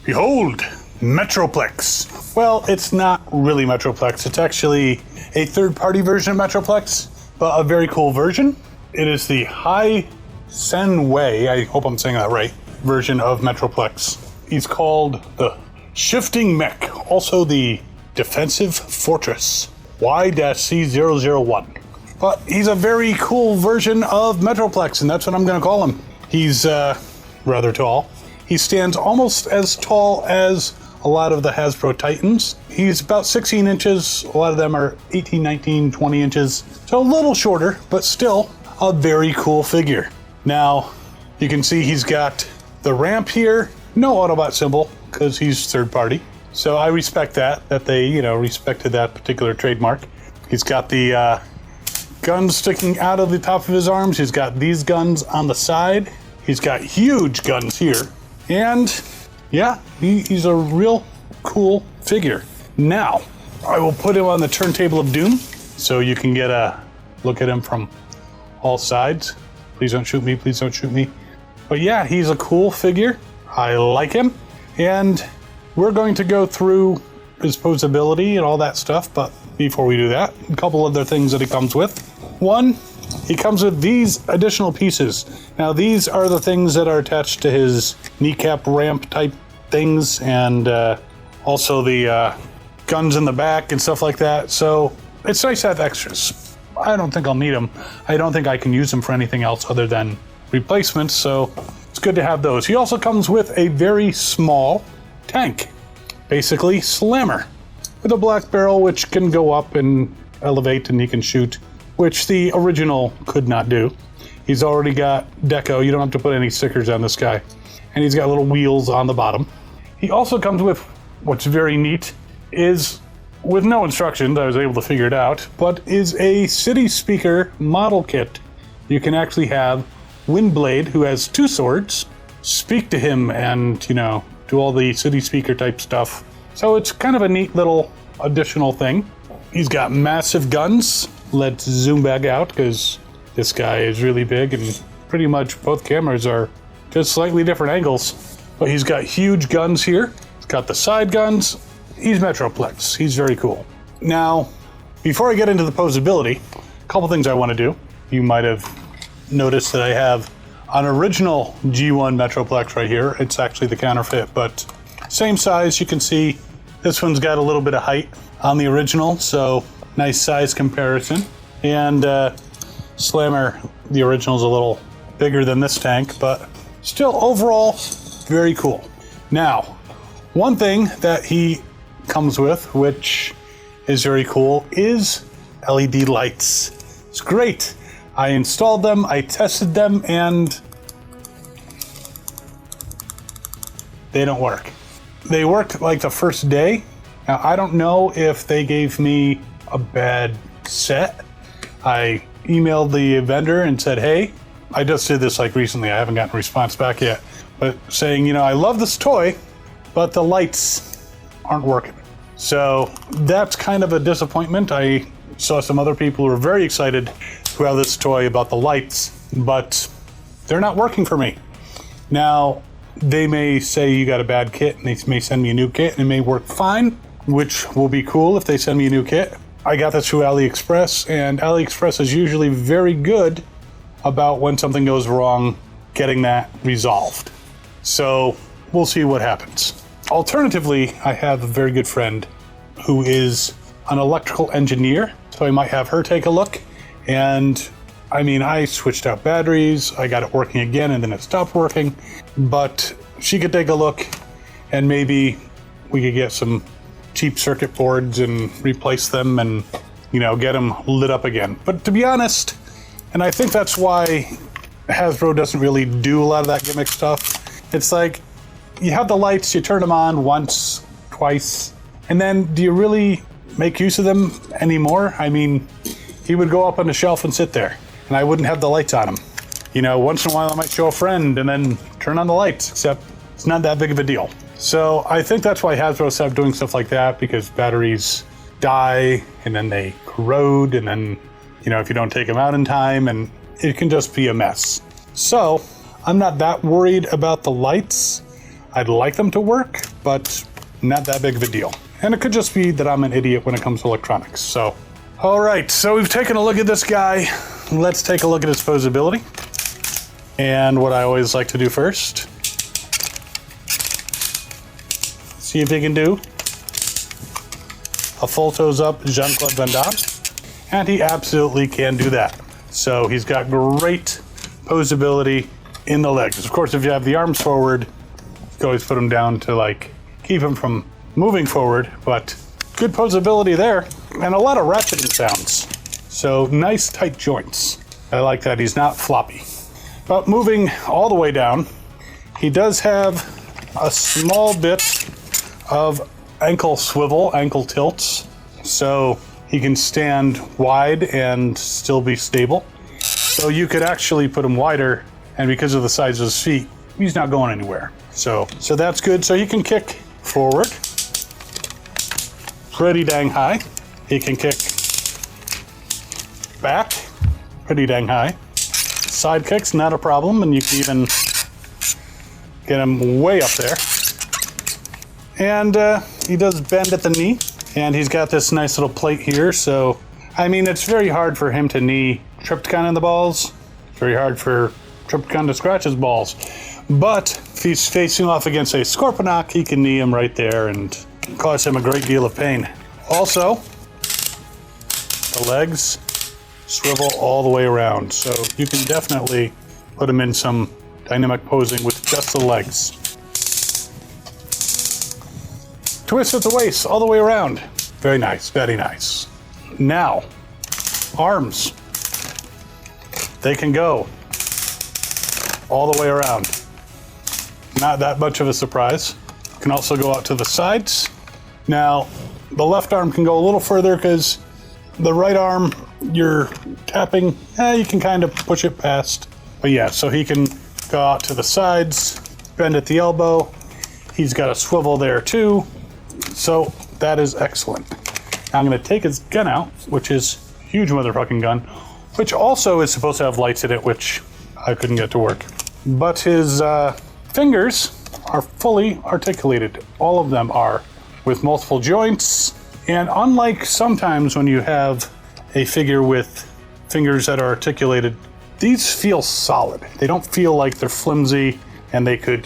Behold, Metroplex. Well, it's not really Metroplex. It's actually a third-party version of Metroplex, but a very cool version. It is the Hai Shenwei, I hope I'm saying that right, version of Metroplex. He's called the Shifting Mech, also the Defensive Fortress, Y-C001. But he's a very cool version of Metroplex, and that's what I'm going to call him. He's rather tall. He stands almost as tall as a lot of the Hasbro Titans. He's about 16 inches. A lot of them are 18, 19, 20 inches. So a little shorter, but still a very cool figure. Now, you can see he's got the ramp here. No Autobot symbol, because he's third party. So I respect that they, respected that particular trademark. He's got the guns sticking out of the top of his arms. He's got these guns on the side. He's got huge guns here. And yeah, he's a real cool figure. Now, I will put him on the turntable of doom so you can get a look at him from all sides. Please don't shoot me, please don't shoot me. But yeah, he's a cool figure. I like him. And we're going to go through his posability and all that stuff, but before we do that, a couple other things that he comes with. One, he comes with these additional pieces. Now these are the things that are attached to his kneecap ramp type things, and also the guns in the back and stuff like that. So it's nice to have extras. I don't think I'll need them. I don't think I can use them for anything else other than replacements, so it's good to have those. He also comes with a very small tank, basically Slammer, with a black barrel which can go up and elevate and he can shoot, which the original could not do. He's already got deco. You don't have to put any stickers on this guy. And he's got little wheels on the bottom. He also comes with, what's very neat, is, with no instructions, I was able to figure it out, but is a city speaker model kit. You can actually have Windblade, who has two swords, speak to him and, do all the city speaker type stuff. So it's kind of a neat little additional thing. He's got massive guns. Let's zoom back out because this guy is really big and pretty much both cameras are just slightly different angles. But he's got huge guns here. He's got the side guns. He's Metroplex. He's very cool. Now, before I get into the posability, a couple things I want to do. You might have noticed that I have an original G1 Metroplex right here. It's actually the counterfeit, but same size. You can see this one's got a little bit of height on the original, so nice size comparison. And Slammer, the original, is a little bigger than this tank, but still overall very cool. Now, one thing that he comes with, which is very cool, is LED lights. It's great. I installed them, I tested them, and they don't work. They worked like the first day. Now, I don't know if they gave me a bad set. I emailed the vendor and said, hey, I just did this like recently. I haven't gotten a response back yet, but saying, I love this toy, but the lights aren't working. So that's kind of a disappointment. I saw some other people who were very excited who have this toy about the lights, but they're not working for me. Now, they may say you got a bad kit and they may send me a new kit and it may work fine, which will be cool if they send me a new kit. I got this through AliExpress, and AliExpress is usually very good about when something goes wrong, getting that resolved. So we'll see what happens. Alternatively, I have a very good friend who is an electrical engineer, so I might have her take a look. And I switched out batteries, I got it working again, and then it stopped working. But she could take a look, and maybe we could get some cheap circuit boards and replace them and, get them lit up again. But to be honest, and I think that's why Hasbro doesn't really do a lot of that gimmick stuff. It's like, you have the lights, you turn them on once, twice, and then do you really make use of them anymore? He would go up on the shelf and sit there, and I wouldn't have the lights on him. Once in a while I might show a friend and then turn on the lights, except it's not that big of a deal. So I think that's why Hasbro stopped doing stuff like that, because batteries die and then they corrode, and then, if you don't take them out in time, and it can just be a mess. So I'm not that worried about the lights. I'd like them to work, but not that big of a deal. And it could just be that I'm an idiot when it comes to electronics. So, all right, so we've taken a look at this guy. Let's take a look at his posability. And what I always like to do first, see if he can do a full toes up Jean-Claude Van Damme. And he absolutely can do that. So he's got great posability in the legs. Of course, if you have the arms forward, you can always put them down to like keep him from moving forward, but good posability there and a lot of ratcheting sounds. So nice tight joints. I like that he's not floppy. But moving all the way down, he does have a small bit of ankle swivel, ankle tilts. So he can stand wide and still be stable. So you could actually put him wider, and because of the size of his feet, he's not going anywhere. So that's good. So he can kick forward pretty dang high. He can kick back pretty dang high. Side kicks, not a problem, and you can even get him way up there. And he does bend at the knee, and he's got this nice little plate here. So, I mean, it's very hard for him to knee Decepticon in the balls. It's very hard for Decepticon to scratch his balls. But if he's facing off against a Scorponok, he can knee him right there and cause him a great deal of pain. Also, the legs swivel all the way around, so you can definitely put him in some dynamic posing with just the legs. Twist at the waist all the way around. Very nice, very nice. Now, arms. They can go all the way around. Not that much of a surprise. Can also go out to the sides. Now, the left arm can go a little further because the right arm, you're tapping, you can kind of push it past. But yeah, so he can go out to the sides, bend at the elbow. He's got a swivel there too. So that is excellent. Now I'm going to take his gun out, which is a huge motherfucking gun, which also is supposed to have lights in it, which I couldn't get to work. But his fingers are fully articulated. All of them are, with multiple joints. And unlike sometimes when you have a figure with fingers that are articulated, these feel solid. They don't feel like they're flimsy and they could,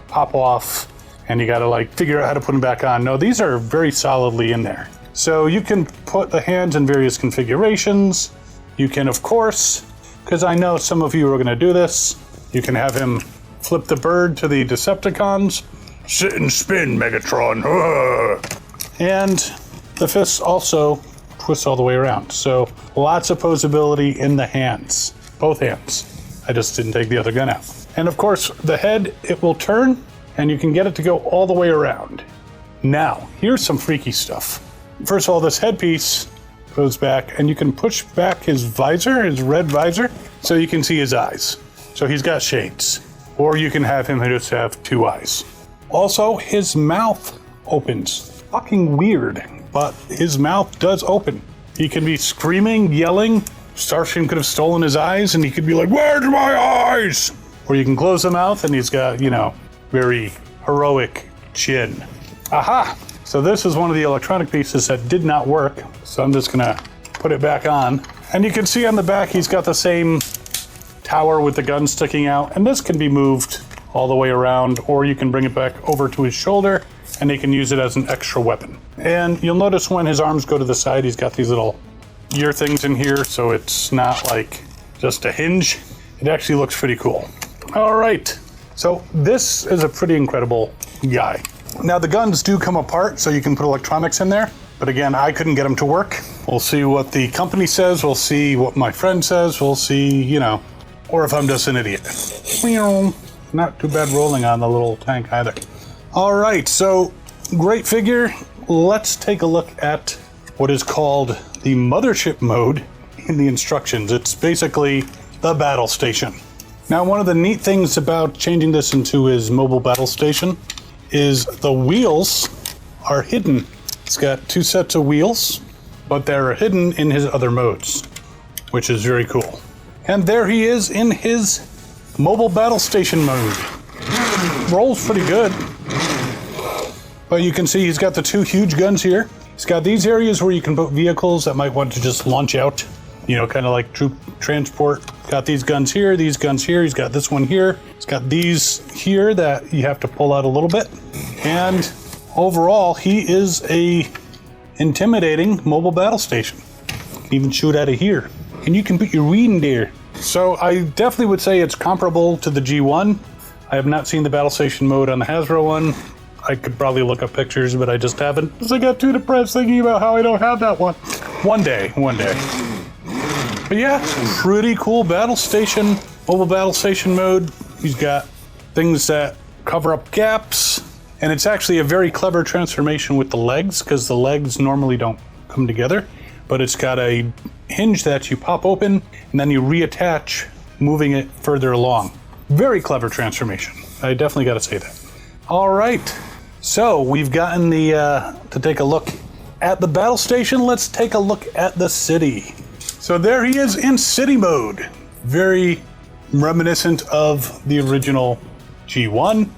pop off and you gotta figure out how to put them back on. No, these are very solidly in there. So you can put the hands in various configurations. You can, of course, because I know some of you are gonna do this, you can have him flip the bird to the Decepticons. Sit and spin, Megatron. And the fists also twist all the way around. So lots of posability in the hands, both hands. I just didn't take the other gun out. And of course, the head, it will turn and you can get it to go all the way around. Now, here's some freaky stuff. First of all, this headpiece goes back and you can push back his visor, his red visor, so you can see his eyes. So he's got shades. Or you can have him just have two eyes. Also, his mouth opens. Fucking weird, but his mouth does open. He can be screaming, yelling. Starscream could have stolen his eyes and he could be like, "Where's my eyes?" Or you can close the mouth and he's got, very heroic chin. Aha! So this is one of the electronic pieces that did not work. So I'm just gonna put it back on. And you can see on the back, he's got the same tower with the gun sticking out. And this can be moved all the way around, or you can bring it back over to his shoulder and he can use it as an extra weapon. And you'll notice when his arms go to the side, he's got these little ear things in here, so it's not like just a hinge. It actually looks pretty cool. All right, so this is a pretty incredible guy. Now the guns do come apart, so you can put electronics in there, but again, I couldn't get them to work. We'll see what the company says, we'll see what my friend says, we'll see, or if I'm just an idiot. Not too bad rolling on the little tank either. All right, so great figure. Let's take a look at what is called the mothership mode in the instructions. It's basically the battle station. Now, one of the neat things about changing this into his mobile battle station is the wheels are hidden. It's got two sets of wheels, but they're hidden in his other modes, which is very cool. And there he is in his mobile battle station mode. Rolls pretty good. But you can see he's got the two huge guns here. He's got these areas where you can put vehicles that might want to just launch out, you know, kind of like troop transport. Got these guns here, these guns here. He's got this one here. He's got these here that you have to pull out a little bit. And overall, he is a intimidating mobile battle station. You can even shoot out of here. And you can put your weed in there. So I definitely would say it's comparable to the G1. I have not seen the battle station mode on the Hasbro one. I could probably look up pictures, but I just haven't, because I got too depressed thinking about how I don't have that one. One day. But yeah, pretty cool battle station, mobile battle station mode. He's got things that cover up gaps, and it's actually a very clever transformation with the legs, because the legs normally don't come together, but it's got a hinge that you pop open, and then you reattach, moving it further along. Very clever transformation. I definitely got to say that. All right. So we've gotten the to take a look at the battle station. Let's take a look at the city. So there he is in city mode. Very reminiscent of the original G1.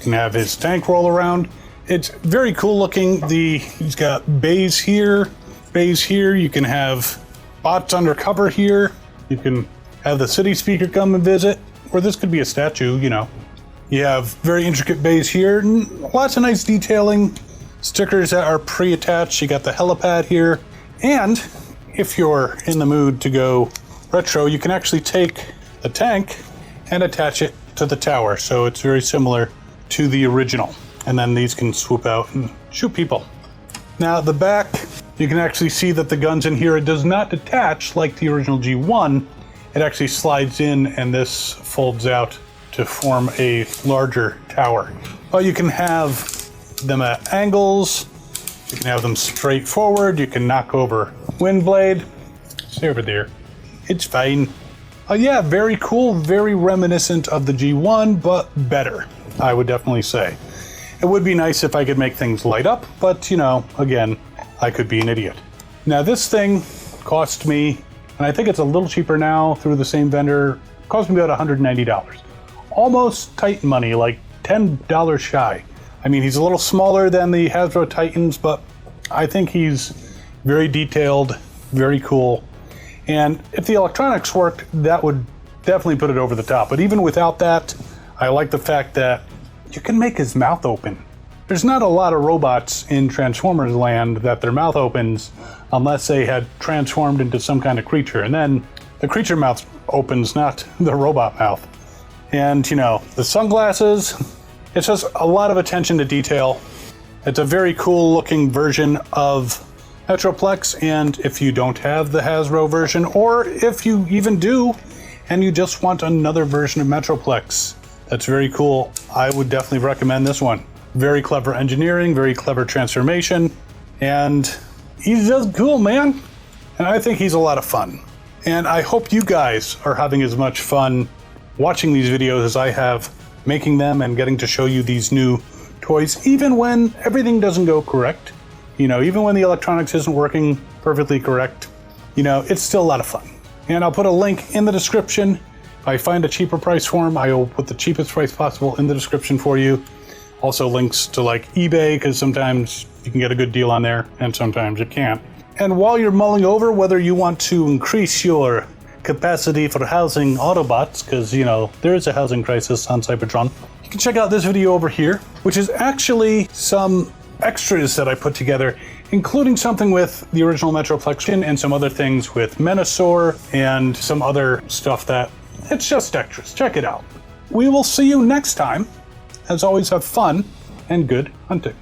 Can have his tank roll around. It's very cool looking. He's got bays here, bays here. You can have bots undercover here. You can have the city speaker come and visit, or this could be a statue, you know. You have very intricate bays here, and lots of nice detailing, stickers that are pre-attached. You got the helipad here, and if you're in the mood to go retro, you can actually take the tank and attach it to the tower, so it's very similar to the original. And then these can swoop out and shoot people. Now at the back, you can actually see that the guns in here, it does not detach like the original G1. It actually slides in, and this folds out to form a larger tower. But you can have them at angles, you can have them straight forward, you can knock over Windblade. Stay over there. It's fine. Yeah, very cool, very reminiscent of the G1, but better, I would definitely say. It would be nice if I could make things light up, but you know, again, I could be an idiot. Now this thing cost me, and I think it's a little cheaper now through the same vendor, cost me about $190. Almost Titan money, like $10 shy. I mean, he's a little smaller than the Hasbro Titans, but I think he's very detailed, very cool. And if the electronics worked, that would definitely put it over the top. But even without that, I like the fact that you can make his mouth open. There's not a lot of robots in Transformers land that their mouth opens unless they had transformed into some kind of creature. And then the creature mouth opens, not the robot mouth. And, you know, the sunglasses, it's just a lot of attention to detail. It's a very cool looking version of Metroplex, and if you don't have the Hasbro version, or if you even do, and you just want another version of Metroplex, that's very cool. I would definitely recommend this one. Very clever engineering, very clever transformation, and he's just cool, man. And I think he's a lot of fun. And I hope you guys are having as much fun watching these videos as I have making them and getting to show you these new toys, even when everything doesn't go correct. You know, even when the electronics isn't working perfectly correct, you know, it's still a lot of fun. And I'll put a link in the description. If I find a cheaper price for them, I will put the cheapest price possible in the description for you. Also links to like eBay, because sometimes you can get a good deal on there and sometimes you can't. And while you're mulling over whether you want to increase your capacity for housing Autobots, because, you know, there is a housing crisis on Cybertron, you can check out this video over here, which is actually some extras that I put together, including something with the original Metroplex and some other things with Menasor and some other stuff that it's just extras. Check it out. We will see you next time. As always, have fun and good hunting.